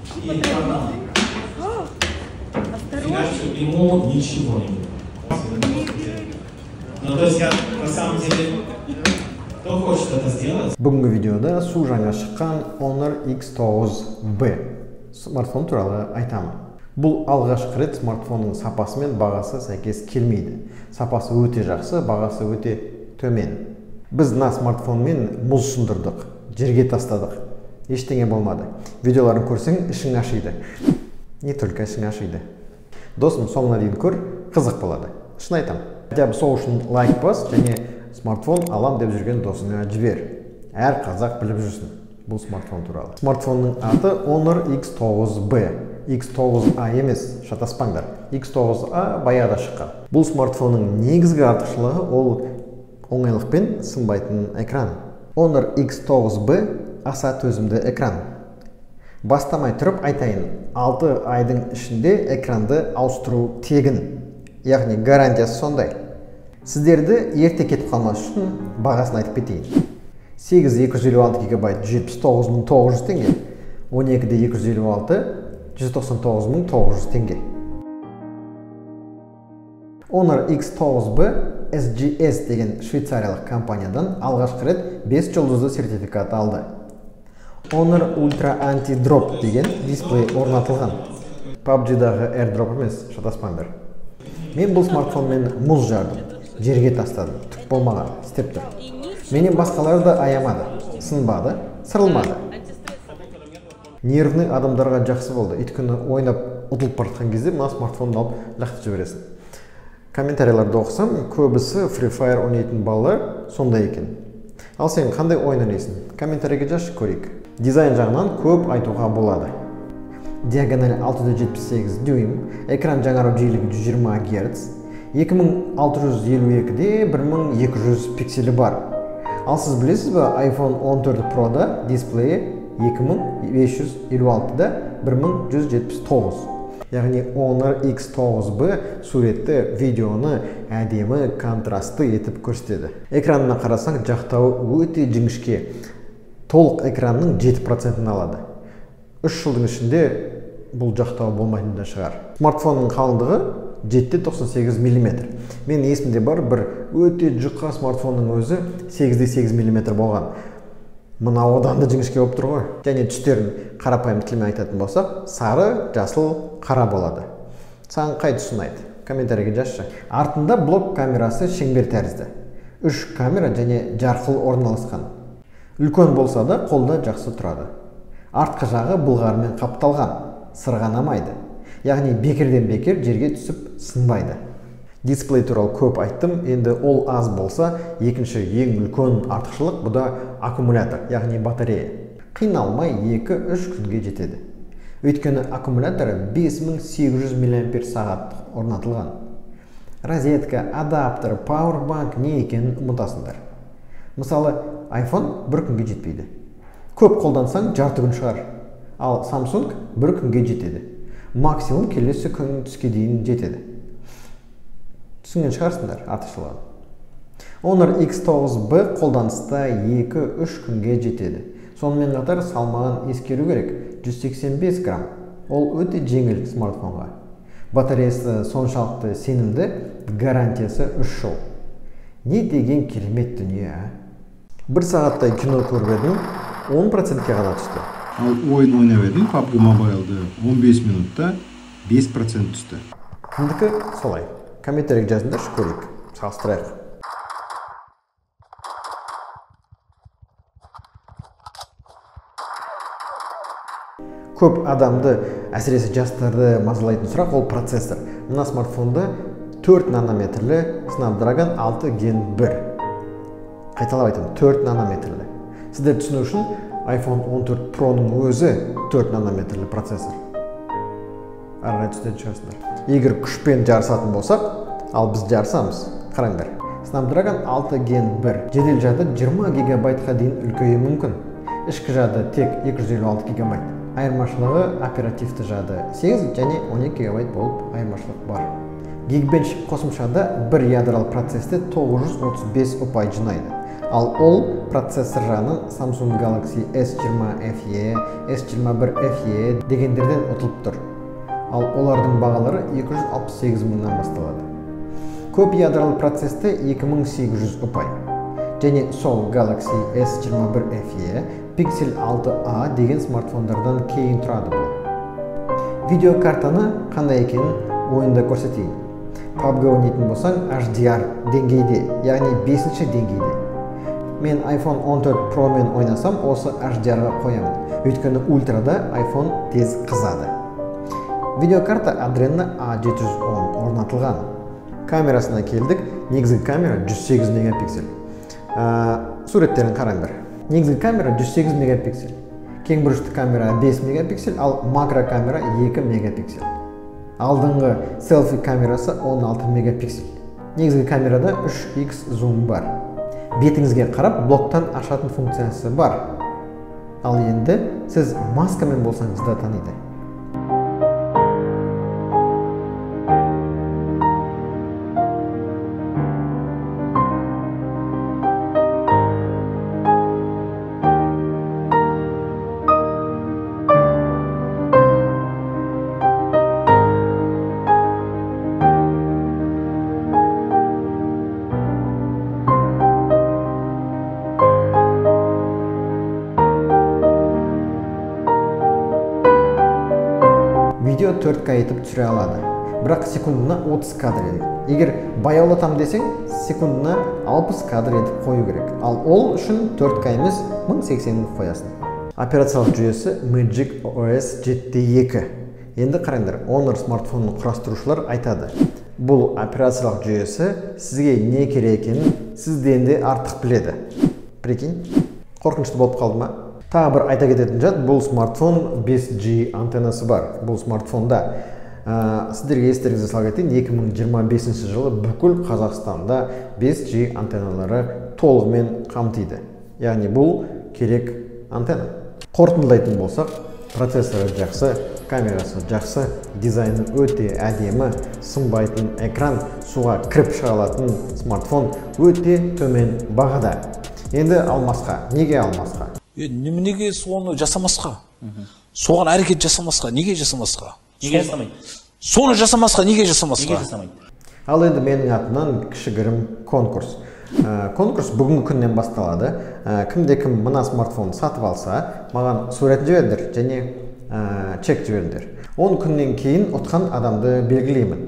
И она. Иначе ему ничего не будет. Ну, то есть я на самом деле, кто хочет это сделать? Бүгінгі видеода су жаңа шыққан Honor X9B смартфон туралы айтамын. Бұл алғашқы рет смартфонның сапасы мен бағасы сәйкес келмейді. Сапасы өте жақсы, бағасы өте төмен. Біз мына смартфонмен мұз сындырдық, жерге тастадық. Ештеңе болмады. Видеоларын көрсең, ішің ашиды. Не только ішің ашиды. Досым, соңына дейін көр, қызық болады. Шын айтам. Хотя бы сол үшін лайк бас және смартфон алам деп жүрген досыңа жібер. Әр қазақ біліп жүрсін бұл смартфон туралы. Смартфонның аты Honor X9B. X9A емес, шатаспаңдар. X9A баяғыда шыққан. Бұл смартфонның негізгі артықшылығы ол оңайлықпен сынбайтын экран. Honor X9B аса төзімді экран. Бастамай тұрып айтайын, 6 айдың ішінде экранды ауыстыру тегін. Яғни гарантиясы сондай. Сіздерді ерте кетіп қалмас үшін бағасын айтып кетейін. 8 256 гигабайт 79.900 теңге, 12 256 199.900 теңге. Honor X9B SGS деген швейцариялық компаниядан алғашқы рет 5 жұлдызды сертификат алды. Honor Ultra Anti-Drop деген дисплей орнатылған. PUBG-дағы AirDrop емес, шатаспаңдар. Мен бұл смартфонмен мұз жардым, жерге тастадым, түк болмаған, істеп тұр. Менен басқалары да аямады, сынбады, сырылмады. Нервный адамдарға жақсы болды. Өйткені ойнап ұтылып бара жатқан кезде мына смартфонды алып лақтырып жібересің. Комментарийлерді оқысам, көбісі Free Fire ойнайтын балалар сондай екен. Ал сен қандай ойын ойнайсың? Комментарийге жазшы, көрейік. Дизайн жағынан көп айтуға болады. Диагональ 6,78 дюйм, экран жаңару жиілігі 120 Гц, 2652-де 1200 пикселі бар. Ал сіз білесіз бе, iPhone 14 Pro'да дисплейі 2556-да 1179. Яғни Honor X9B суретті, видеоны әдемі, контрасты етіп көрсетеді. Экранына қарасаң, жақтауы өте жіңішке. Толық экранның 7%-ын алады. 3 жылдың ішінде бұл жақтауы болмайтын да шығар. Смартфонның қалыңдығы 7,98 мм. Мен есімде бар, бір өте жұқа смартфонның өзі 8,8 мм болған. Мына одан да жіңішке болып тұр ғой. Және түстерін қарапайым тілмен айтатын болсақ, сары, жасыл, қара болады. Саған қай түсін айт? Комментарийге жазшы. Артында блок камерасы шеңбер тәрізді. 3 камера және жарқыл орналасқан. Үлкен болса да қолда жақсы тұрады. Артқы жағы былғармен қапталған, сырғанамайды. Яғни бекерден бекер жерге түсіп сынбайды. Дисплей туралы көп айттым, енді ол аз болса, екінші ең үлкен артықшылық бұда аккумулятор, яғни батарея. Қиналмай 2-3 күнге жетеді. Өйткені аккумуляторы 5800 мАч орнатылған. Розетка, адаптер, пауэрбанк не екенін ұмытасыңдар. Мысалы, iPhone 1 күнге жетпейді. Көп қолдансаң жарты күн шығар. Ал Samsung 1 күнге жетеді. Максимум келесі күн түске дейін жетеді. Түсінген шығарсыңдар артықшылығын. Honor X9B қолданыста 2-3 күнге жетеді. Сонымен қатар салмағын ескеру керек, 185 грамм. Ол өте жеңіл смартфонға. Батареясы соншалықты сенімді, гарантиясы 3 жыл. Не деген керемет дүние, а? 1 сағаттай кино көріп едім, 10%-ке ғана түсті. Ал ойын ойнап едім, PUBG Mobile'ды 15 минутта 5% түсті. Кімдікі солай? Комментарийге жазыңдар, көрейік, салыстырайық. Көп адамды, әсіресе жастарды мазалайтын сұрақ ол процессор. Мына смартфонда 4 нанометрлі Snapdragon 6 Gen 1. Қайталап айтамын, 4 нанометрлі. Сіздер түсіну үшін iPhone 14 Pro'ның өзі 4 нанометрлі процессор. Арғай түсінетін шығасыңдар. Егер күшпен жарысатын болсақ, ал біз жарысамыз. Қараңдар. Snapdragon 6 Gen 1. Жедел жады 20 гигабайтқа дейін үлкейуі мүмкін. Ішкі жады тек 256 гигабайт. Айырмашылығы оперативті жады 8 және 12 гигабайт болып айырмашылық бар. Geekbench қосымшада бір ядралы процесте 935 ұпай жинайды. Ал ол процессор жағынан Samsung Galaxy S20 FE, S21 FE дегендерден ұтылып тұр. Ал олардың бағалары 268 мыңнан басталады. Көп ядролы процесті 2800 ұпай. Және сол Galaxy S21 FE Pixel 6a деген смартфондардан кейін тұрады бұл. Видеокартаны қандай екенін ойында көрсетейін. PUBG ойнайтын болсаң HDR деңгейде, яғни 5-ші деңгейде. Мен iPhone 14 Pro мен ойнасам, осы HDR-ға қоямын. Өйткені ультрада iPhone тез қызады. Видеокарта Adreno A710 орнатылған. Камерасына келдік. Негізгі камера 108 мегапиксель. Суреттерін қараңдар. Негізгі камера 108 мегапиксель. Кең бұрышты камера 5 мегапиксель, ал макро камера 2 мегапиксель. Алдыңғы селфи камерасы 16 мегапиксель. Негізгі камерада 3x зум бар. Бетіңізге қарап блоктан ашатын функциясы бар. Ал енді сіз маскамен болсаңыз да таниды. Видео 4К етіп түсіре алады. Бірақ секундына 30 кадр едік. Егер баяулатам десең, секундына 60 кадр етіп қою керек. Ал ол үшін 4К емес 1080 қоясың. Операциялық жүйесі Magic OS 7.2. Енді қараңдар, Honor смартфонын құрастырушылар айтады. Бұл операциялық жүйесі сізге не керек екенін сізден де артық біледі. Прикинь, қорқынышты болып қалды ма? Тағы бір айта кететін жат, бұл смартфон 5G антеннасы бар. Бұл смартфонда сіздерге естеріңізге сала кетейін, 2025 жылы бүкіл Қазақстанда 5G антенналары толығымен қамтиды. Яғни бұл керек антенна. Қорытындылайтын болсақ, процессоры жақсы, камерасы жақсы, дизайны өте әдемі, сынбайтын экран, суға кіріп шыға алатын смартфон өте төмен бағада. Енді алмасқа, неге алмасқа? Неге соны жасамасқа? Соған әрекет жасамасқа? Неге жасамасқа? Неге жасамайды? Соны жасамасқа, неге жасамасқа? Неге жасамайды? Ал енді менің атынан кішігірім конкурс. Конкурс бүгінгі күннен басталады. Кімде-кім мына смартфонды сатып алса, маған суретін жіберіңдер және чек жіберіңдер. 10 күннен кейін ұтқан адамды белгілеймін.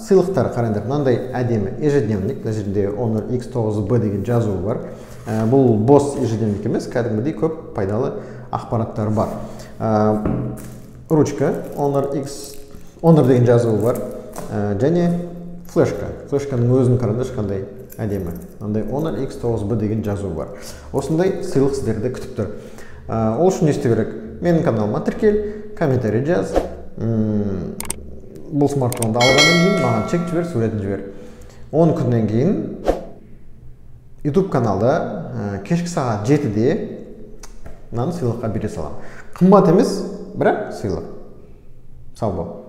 Сыйлықтар қараңдар, мынандай әдемі ежедневник, мына жерде Honor X9B деген жазуы бар. Бұл бос ежедневник емес, кәдімгідей көп пайдалы ақпараттар бар. Ручка, Honor деген жазуы бар, және флешка. Флешканың өзін қараңдар, қандай әдемі. Мынандай Honor X9B деген жазуы бар. Осындай сыйлық сіздерді күтіп тұр. Ол үшін не істеу керек? Менің каналыма тіркел, комментарий жаз. Бұл смартфонды алғаннан кейін маған чек жібер, суретін жібер. 10 күннен кейін YouTube каналда кешкі сағат 7-де мынаны сыйлыққа бере салам. Қымбат емес, бірақ сыйлық. Сау бол.